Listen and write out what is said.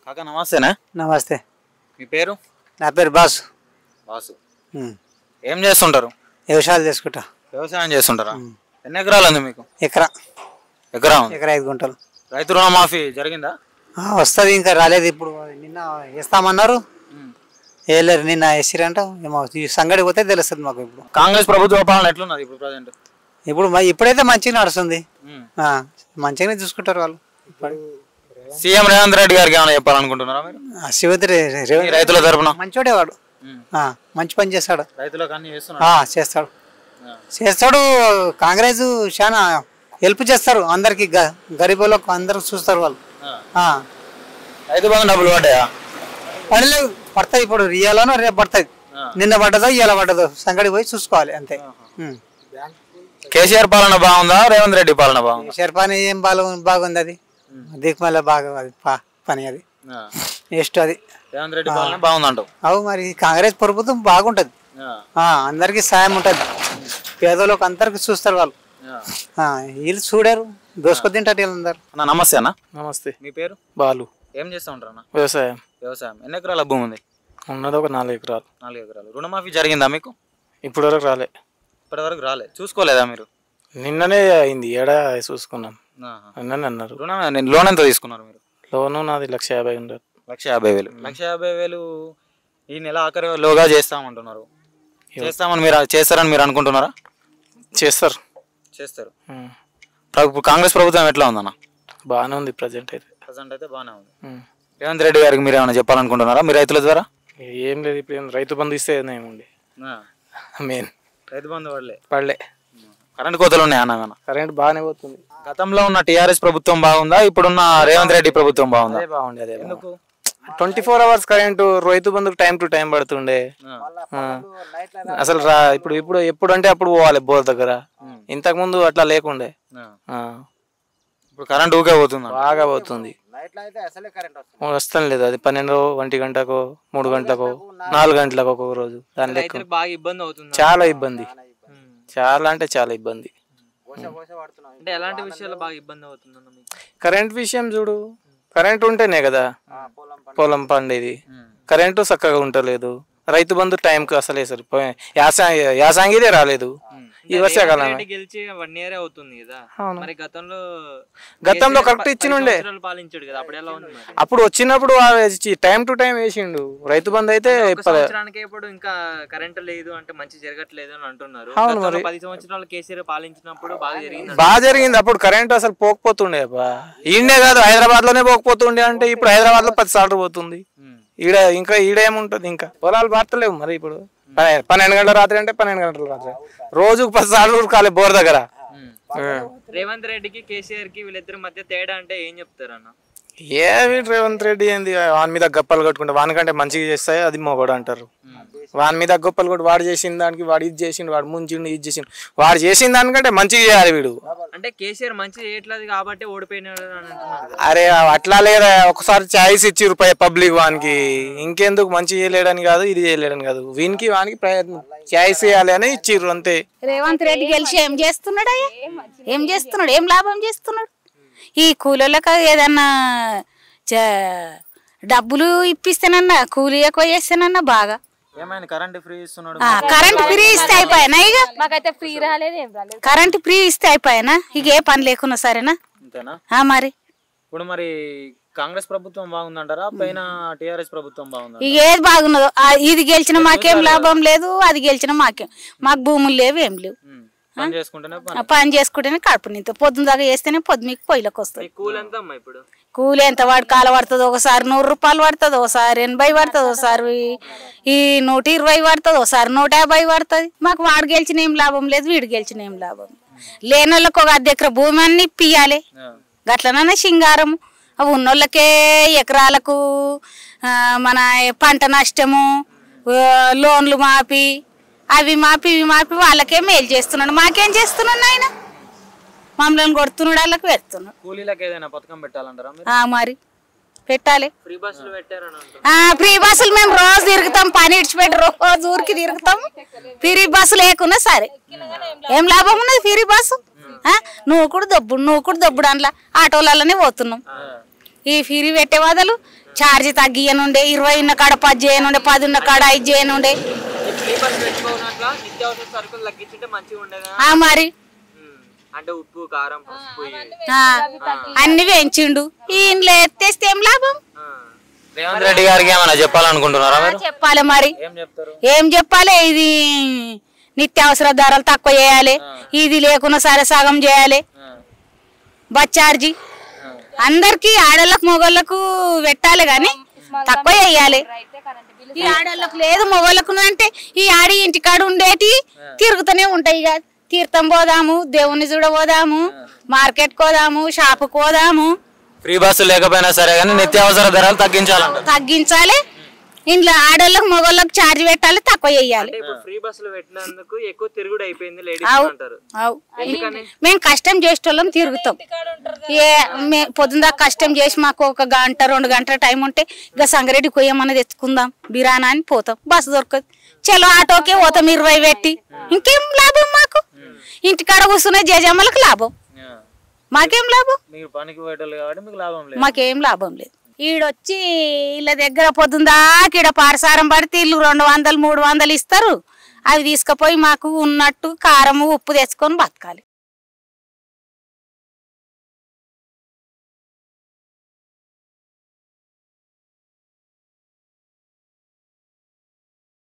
కాకా నమస్తేనా? నమస్తే. మీ పేరు? నా పేరు బాసు. బాసు. ఏం చేస్తుంటారు? వ్యవసాయాలు చేసుకుంటా. వ్యవసాయం చేస్తుంటారా? ఎన్ని ఎకరాలు ఉంది మీకు? ఎకరా. ఎకరా 5 గుంటలు. రైతు రుణమాఫీ జరిగిందా? వస్తుంది, ఇంకా రాలేదు. ఇప్పుడు నిన్న వేస్తామన్నారు, వేయలేరు. నిన్న వేసిరంట. ఏమో ఈ సంగడి పోతే తెలుస్తుంది మాకు. ఇప్పుడు కాంగ్రెస్ ప్రభుత్వ పాలన ఎట్లున్నది ఇప్పుడు ప్రజెంట్? ఇప్పుడైతే మంచిగా నడుస్తుంది, మంచిగానే చూసుకుంటారు వాళ్ళు. సీఎం రేవంత్ రెడ్డి గారికి ఏమైనా చెప్పాలనుకుంటున్నారా మీరు? శివతి రైతుల తరపున మంచోడే వాడు, మంచి పని చేస్తాడు. రైతులకు అన్ని చేస్తాడు. కాంగ్రెస్ చాలా హెల్ప్ చేస్తారు అందరికి, గరీబులకు అందరికి చూస్తారు వాళ్ళు. రైతు బంధు డబ్బులు పడ్డాయా? పడలేవు, పడతాయి. ఇప్పుడు ఇయ్యాలనో రేపు పడతాయి. నిన్న పడ్డదో ఇవాళ పడ్డదో సంగడి పోయి చూసుకోవాలి అంతే. కేసీఆర్ పాలన బాగుందా, రేవంత్ రెడ్డి పాలన బాగుందా? కేసీఆర్ పని ఏం బాగుంది, అది దిక్కుమల్ల బాగా పని, అది నెక్స్ట్ అది రేవంత్ రెడ్డి పాలన బాగుందంటావు. అవు మరి కాంగ్రెస్ ప్రభుత్వం బాగుంటది, అందరికి సాయం ఉంటది, పేదలకు అందరికి చూస్తారు వాళ్ళు. వీళ్ళు చూడారు, దోసుకు తింటారు వీళ్ళందరూ. నమస్తే అన్న. నమస్తే. మీ పేరు? బాలు. ఏం చేస్తా ఉంటారు అన్న? వ్యవసాయం. వ్యవసాయం. ఎన్ని ఎకరాల భూమి ఉంది? ఉన్నది ఒక 4 ఎకరాలు. 4 ఎకరాలు. రుణమాఫీ జరిగిందా మీకు? ఇప్పటి వరకు రాలే. ఇప్పటివరకు రాలే. చూసుకోలేదా మీరు? నిన్ననే అయింది, ఏడా చూసుకున్నాం. నిన్ననే అన్నారు. లోన్ ఎంత తీసుకున్నారు మీరు? లోను నాది 1,50,000 ఉండదు. 1,50,000. 1,50,000 ఈ నెల ఆఖరిలోగా చేస్తామంటున్నారు. చేస్తారని మీరు అనుకుంటున్నారా? చేస్తారు. ఇప్పుడు కాంగ్రెస్ ప్రభుత్వం ఎట్లా ఉందన్న? బాగానే ఉంది ప్రజెంట్ అయితే. అయితే బాగానే ఉంది. రేవంత్ రెడ్డి గారికి మీరు ఏమైనా చెప్పాలనుకుంటున్నారా మీ రైతుల ద్వారా? ఏం లేదు, ఇప్పుడు రైతు బంధు ఇస్తే ఏముంది, మెయిన్ రైతు బంధు పడలే. కరెంట్ కోతలు ఉన్నాయి అన్న? కరెంట్ బాగానే పోతుంది. గతంలో ఉన్న టీఆర్ఎస్ ప్రభుత్వం బాగుందా, ఇప్పుడున్న రేవంత్ రెడ్డి ప్రభుత్వం బాగుందా? బాగుండేది. ఎందుకు 24 hours కరెంటు, రైతు బంధుకు టైం టు టైం పడుతుండే. అసలు ఇప్పుడు ఎప్పుడు అంటే అప్పుడు పోవాలి బోర్ దగ్గర. ఇంతకు ముందు అట్లా లేకుండే. ఇప్పుడు కరెంట్ ఊకే పోతుంది, బాగా పోతుంది. వస్తాను లేదు, అది 12, 1 గంటకో, 3 గంటలకో, 4 గంటలకు ఒక్కొక్క రోజు. దాని లెక్క చాలా ఇబ్బంది, చాలా అంటే చాలా ఇబ్బంది. కరెంట్ విషయం చూడు, కరెంట్ ఉంటేనే కదా పొలం పండేది. కరెంటు చక్కగా ఉండలేదు. రైతు బంధు టైంకి అసలే యాసంగిదే రాలేదు. ఈ వర్షాకాలం గతంలో కరెక్ట్ ఇచ్చినుండే. అప్పుడు వచ్చినప్పుడు టైం టు టైం వేసిండు. రైతు బంధు అయితే బాగా జరిగింది. అప్పుడు కరెంట్ అసలు పోకపోతుండే, ఈడనే కాదు హైదరాబాద్ లోనే పోకపోతుండే. అంటే ఇప్పుడు హైదరాబాద్ లో 10 సార్లు పోతుంది. ఈడ ఏముంటది, ఇంకా పొలాలు పార్తలేవు. మరి ఇప్పుడు 12 గంటల రాత్రి అంటే 12 గంటల రాత్రి, రోజుకు 10 సార్లు ఉరకాలి బోర్ దగ్గర. రేవంత్ రెడ్డికి కేసీఆర్ కి వీళ్ళిద్దరి మధ్య తేడా అంటే ఏం చెప్తారు అన్న? రేవంత్ రెడ్డి ఏంది, వాని మీద గప్పలు కొట్టుకుంటే వానికంటే మంచిగా చేస్తాయి అది మొగడు అంటారు. వాని మీద గొప్పలు కొట్టి వాడు చేసిన దానికి వాడు ఇది చేసిండు, వాడు ముంచిండు, ఇది చేసిండు. వాడు చేసిన దానికంటే మంచిగా చేయాలి వీడు. అంటే కేసీఆర్ మంచి చేయట్లేదు కాబట్టి ఓడిపోయినాడు అని అంటున్నారు. అరే అట్లా లేదా, ఒకసారి ఛాయిస్ ఇచ్చిర్రు పబ్లిక్ వానికి. ఇంకెందుకు మంచి చేయలేడని కాదు, ఇది చేయలేడని కాదు, వీనికి వానికి ఛాయిస్ చేయాలి అని ఇచ్చిర్రు అంతే. రేవంత్ రెడ్డి గెలిచి ఏం చేస్తున్నాడు, ఏం లాభం చేస్తున్నాడు? ఈ కూలీలకు ఏదన్నా డబ్బులు ఇప్పిస్తానన్నా, కూలీ ఎక్కువ చేస్తానన్నా బాగా. కరెంట్ ఫ్రీ ఇస్తే అయిపోయినా, ఇక మాకైతే ఫ్రీ రాలేదు, ఏం రాలేదు. కరెంట్ ఫ్రీ ఇస్తే అయిపోయినా, ఇక ఏ పని లేకున్నా సరేనా. మరి ఇప్పుడు మరి కాంగ్రెస్ ప్రభుత్వం బాగుందంటారా, పైన టీఆర్ఎస్ ప్రభుత్వం బాగుందా? ఇక ఏది బాగున్నదో, ఇది గెలిచిన మాకేం లాభం లేదు, అది గెలిచిన మాకు భూములు లేవు, ఏం లేవు. పని చేసుకుంటేనే కడుపు నింత. పొద్దున దాకా వేస్తేనే పొద్దు మీకు పొయ్యిలోకి వస్తుంది. కూలి ఎంత వాడు కాల పడుతుంది, ఒకసారి 100 రూపాయలు పడుతుంది, ఒకసారి 80 పడుతుంది, ఒకసారి 120 పడుతుంది, ఒకసారి 150 పడుతుంది. మాకు వాడు గెలిచిన ఏం లాభం లేదు, వీడు గెలిచిన ఏం లాభం. లేని వాళ్ళకి ఒక 10 ఎకరా భూమి అన్ని ఇప్పియాలి, గట్లనన్నా సింగారం. ఉన్నోళ్ళకే ఎకరాలకు మన పంట నష్టము, లోన్లు మాపి, అవి మాపి ఇవి మాపి వాళ్ళకే మేలు చేస్తున్నాడు. మాకేం చేస్తున్నాడు ఆయన? మమ్మల్ని కొడుతున్నాడు, వాళ్ళకి పెడుతున్నాడు. మరి పెట్టాలి. ఫ్రీ బస్సులు మేము రోజు తిరుగుతాం, పని ఇడిచిపెట్టి రోజు ఊరికి తిరుగుతాం. ఫ్రీ బస్సు లేకున్నా సరే ఏం లాభం ఉన్నది ఫ్రీ బస్సు? నువ్వు కూడా దొబ్బుడు అందులో ఆటోలలోనే పోతున్నాం. ఈ ఫిరి పెట్టే బదులు ఛార్జ్ తగ్గియనుండే 20 ఉన్న కాడ 10 చేయనుండే 10 ఉన్న కాడ 5 చేయనుండే నిత్యావసర సరుకులు తగ్గించుంటే మంచిగా ఉండేదా మరి అంటే ఉప్పు కారం పసుపు అన్ని పెంచిండు ఈయనలో ఎత్తేస్తే ఏం లాభం రేవంత్ రెడ్డి గారికి ఏమైనా చెప్పాలనుకుంటున్నారా మీరు? చెప్పాలి మరి ఏం చెప్తారు? ఏం చెప్పాలి ఇది నిత్యావసర ధరలు తక్కువ చేయాలి ఇది లేకున్నా సరే సగం చేయాలి బస్ ఛార్జీ అందరికి ఆడళ్ళకు మొగళ్ళకు పెట్టాలి గాని తక్కువ చేయాలి ఈ ఆడళ్ళకు లేదు మొగళ్ళకు అంటే ఈ ఆడి ఇంటికాడ ఉండేటి తిరుగుతూనే ఉంటాయి ఇక తీర్థం పోదాము దేవుణ్ణి చూడబోదాము మార్కెట్ పోదాము షాపుకి పోదాము ఫ్రీ బస్సు లేకపోయినా సరే కానీ నిత్యావసర ధరలు తగ్గించాలి ఇంట్లో ఆడోళ్ళకి మొగోళ్ళకి ఛార్జ్ పెట్టాలి తక్కువ చేయాలి ఫ్రీ బస్సులు పెట్టినందుకు ఎక్కువ తిరుగుడు అయిపోయింది లేడీస్ అంటారు మేము కష్టం చేసేటోళ్ళం తిరుగుతాం పొద్దున కష్టం చేసి మాకు 1 గంట 2 గంటల టైం ఉంటే ఇక సంగారెడ్డి కొయ్యమని తెచ్చుకుందాం బిరానా అని పోతాం బస్సు దొరకదు చలో ఆటోకే పోతాం 20 పెట్టి ఇంకేం లాభం మాకు ఇంటికాడ కూర్చున్న జేజమ్మలకు లాభం మాకేం లాభం మాకేం లాభం లేదు ఈడొచ్చి వీళ్ళ దగ్గర పొద్దుందాక ఈడ పారసారం పడితే ఇల్లు 200 300 ఇస్తారు అవి తీసుకుపోయి మాకు ఉన్నట్టు కారం ఉప్పు తెచ్చుకొని బతకాలి